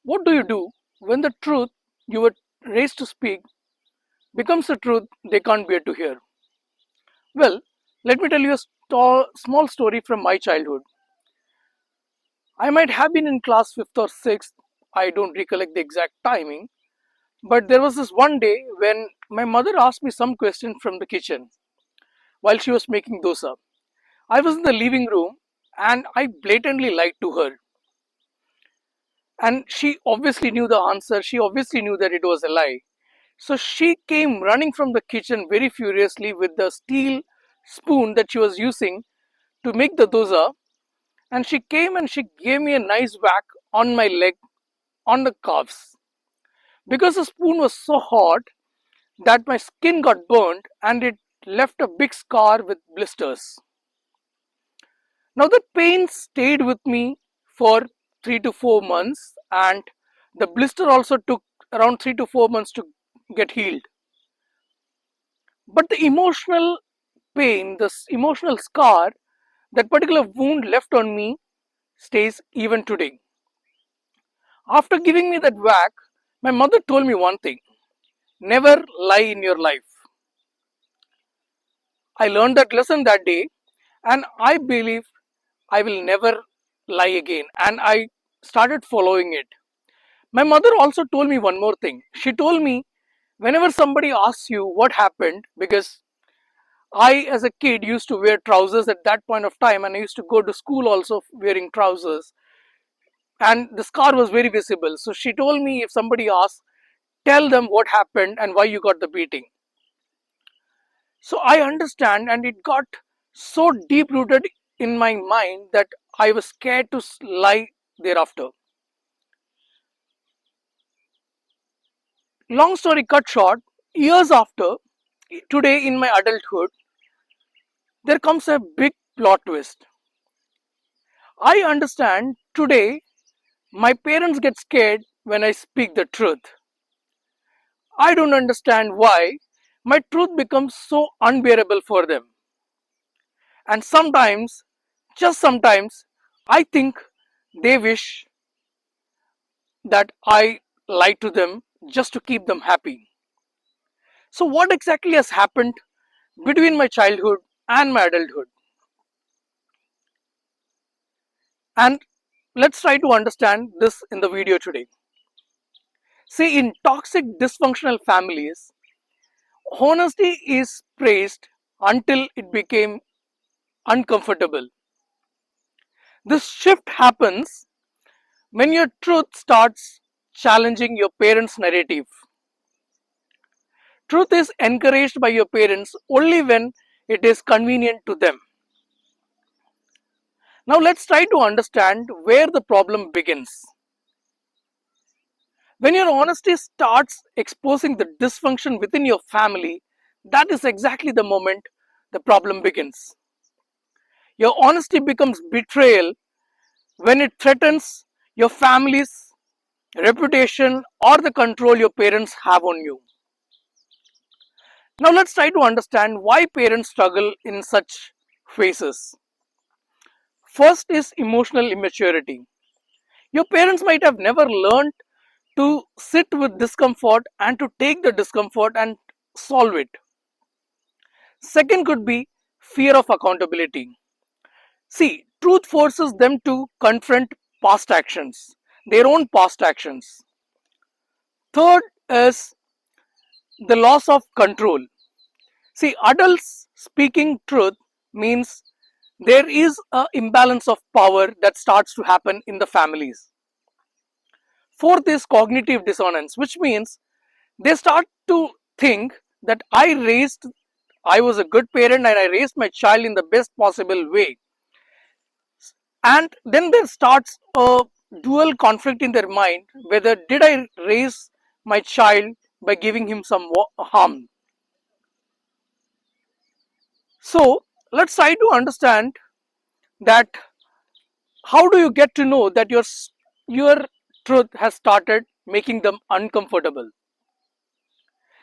What do you do when the truth you were raised to speak becomes a truth they can't bear to hear? Well, let me tell you a small story from my childhood. I might have been in class 5th or 6th, I don't recollect the exact timing, but there was this one day when my mother asked me some question from the kitchen while she was making dosa. I was in the living room and I blatantly lied to her. And she obviously knew the answer, she obviously knew that it was a lie. So she came running from the kitchen very furiously with the steel spoon that she was using to make the dosa, and she came and she gave me a nice whack on my leg, on the calves. Because the spoon was so hot that my skin got burnt and it left a big scar with blisters. Now that pain stayed with me for 3 to 4 months, and the blister also took around 3 to 4 months to get healed. But the emotional pain, this emotional scar, that particular wound left on me stays even today. After giving me that whack, my mother told me one thing: never lie in your life. I learned that lesson that day, and I believe I will never lie again. And I started following it. My mother also told me one more thing. She told me, whenever somebody asks you what happened, because I, as a kid, used to wear trousers at that point of time, and I used to go to school also wearing trousers, and the scar was very visible. So she told me, if somebody asks, tell them what happened and why you got the beating. So I understand, and it got so deep rooted in my mind that I was scared to lie thereafter. Long story cut short, years after, today in my adulthood, there comes a big plot twist. I understand today my parents get scared when I speak the truth. I don't understand why my truth becomes so unbearable for them. And sometimes, just sometimes, I think they wish that I lie to them just to keep them happy. So, what exactly has happened between my childhood and my adulthood? And let's try to understand this in the video today. See, in toxic dysfunctional families, honesty is praised until it became uncomfortable. This shift happens when your truth starts challenging your parents' narrative. Truth is encouraged by your parents only when it is convenient to them. Now let's try to understand where the problem begins. When your honesty starts exposing the dysfunction within your family, that is exactly the moment the problem begins. Your honesty becomes betrayal when it threatens your family's reputation or the control your parents have on you. Now let's try to understand why parents struggle in such phases. First is emotional immaturity. Your parents might have never learned to sit with discomfort and to take the discomfort and solve it. Second could be fear of accountability. See, truth forces them to confront past actions, their own past actions. Third is the loss of control. See, adults speaking truth means there is an imbalance of power that starts to happen in the families. Fourth is cognitive dissonance, which means they start to think that I was a good parent and I raised my child in the best possible way. And then there starts a dual conflict in their mind, whether did I raise my child by giving him some harm. So let's try to understand that how do you get to know that your truth has started making them uncomfortable.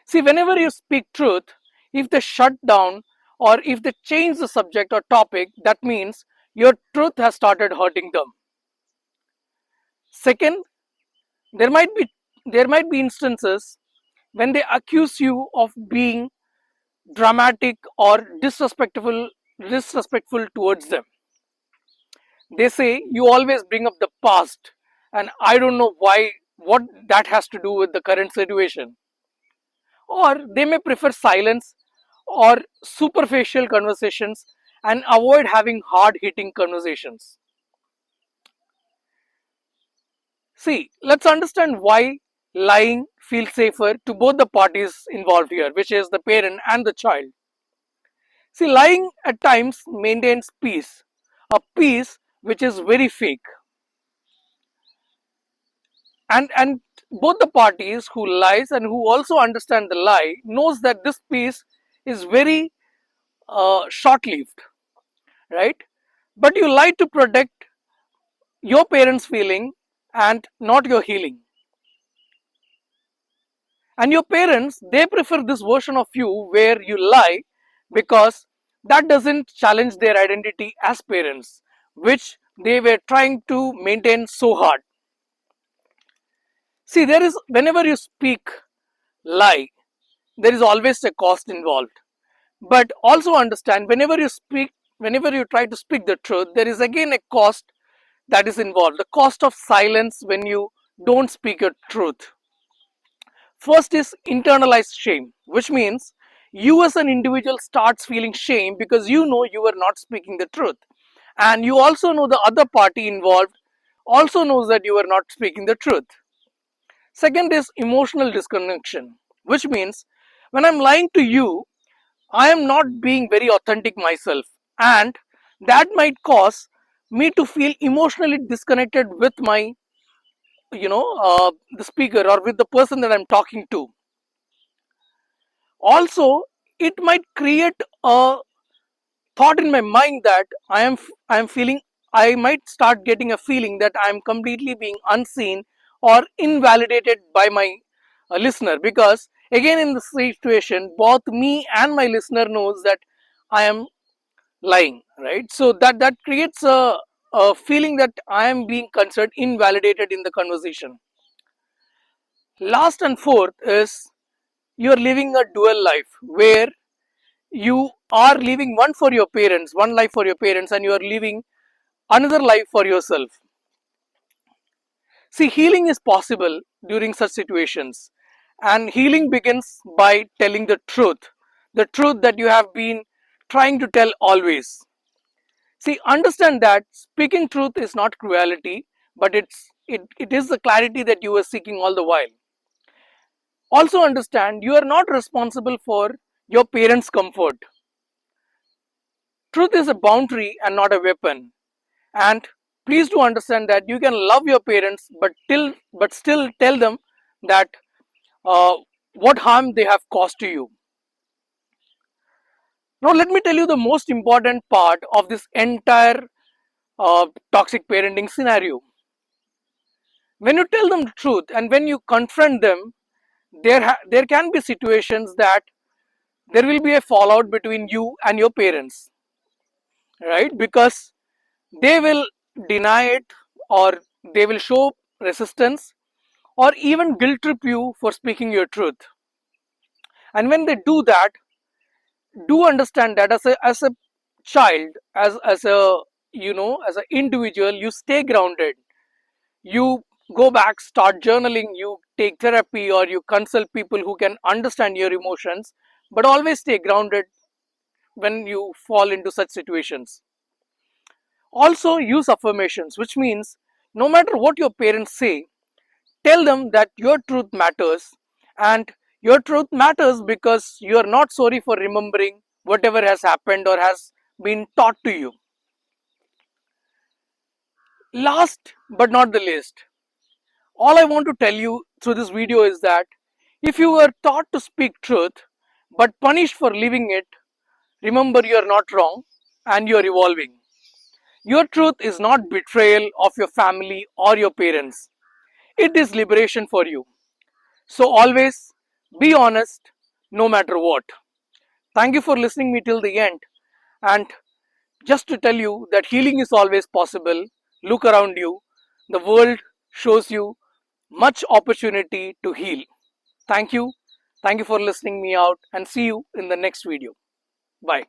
See, whenever you speak truth, if they shut down or if they change the subject or topic, that means your truth has started hurting them. Second, There might be there might be instances when they accuse you of being dramatic or disrespectful towards them. They say you always bring up the past, and I don't know why, what that has to do with the current situation. Or they may prefer silence or superficial conversations and avoid having hard hitting conversations. See, let's understand why lying feels safer to both the parties involved here, which is the parent and the child. See, lying at times maintains peace, a peace which is very fake. And both the parties who lies and who also understand the lie knows that this peace is very short lived, right? But you lie to protect your parents' feeling and not your healing. And your parents, they prefer this version of you where you lie because that doesn't challenge their identity as parents, which they were trying to maintain so hard. See, there is, whenever you speak lie, there is always a cost involved. But also understand, whenever you try to speak the truth, there is again a cost that is involved, the cost of silence when you don't speak your truth. First is internalized shame, which means you as an individual starts feeling shame because you know you are not speaking the truth, and you also know the other party involved also knows that you are not speaking the truth. Second is emotional disconnection, which means when I'm lying to you, I am not being very authentic myself, and that might cause me to feel emotionally disconnected with my, the speaker or with the person that I'm talking to. Also, it might create a thought in my mind that I am feeling, I might start getting a feeling that I am completely being unseen or invalidated by my listener, because again in this situation both me and my listener knows that I am lying, right? So that creates a feeling that I am being considered invalidated in the conversation. Last and fourth is you are living a dual life where you are living one for your parents, one life for your parents, and you are living another life for yourself. See, healing is possible during such situations, and healing begins by telling the truth that you have been trying to tell always. See, understand that speaking truth is not cruelty, but it is the clarity that you are seeking all the while. Also understand you are not responsible for your parents' comfort. Truth is a boundary and not a weapon. And please do understand that you can love your parents, but still tell them that uh, what harm they have caused to you. Now, let me tell you the most important part of this entire toxic parenting scenario. When you tell them the truth and when you confront them, there can be situations that there will be a fallout between you and your parents, right? Because they will deny it, or they will show resistance, or even guilt trip you for speaking your truth. And when they do that, do understand that as a child, as a, as an individual, you stay grounded. You go back, start journaling, you take therapy, or you consult people who can understand your emotions, but always stay grounded when you fall into such situations. Also use affirmations, which means no matter what your parents say, tell them that your truth matters, and your truth matters because you are not sorry for remembering whatever has happened or has been taught to you. Last but not the least, all I want to tell you through this video is that if you were taught to speak truth but punished for living it, remember you are not wrong and you are evolving. Your truth is not betrayal of your family or your parents, it is liberation for you. So always be honest no matter what. Thank you for listening me till the end, and just to tell you that healing is always possible. Look around you. The world shows you much opportunity to heal. Thank you. Thank you for listening me out and see you in the next video. Bye.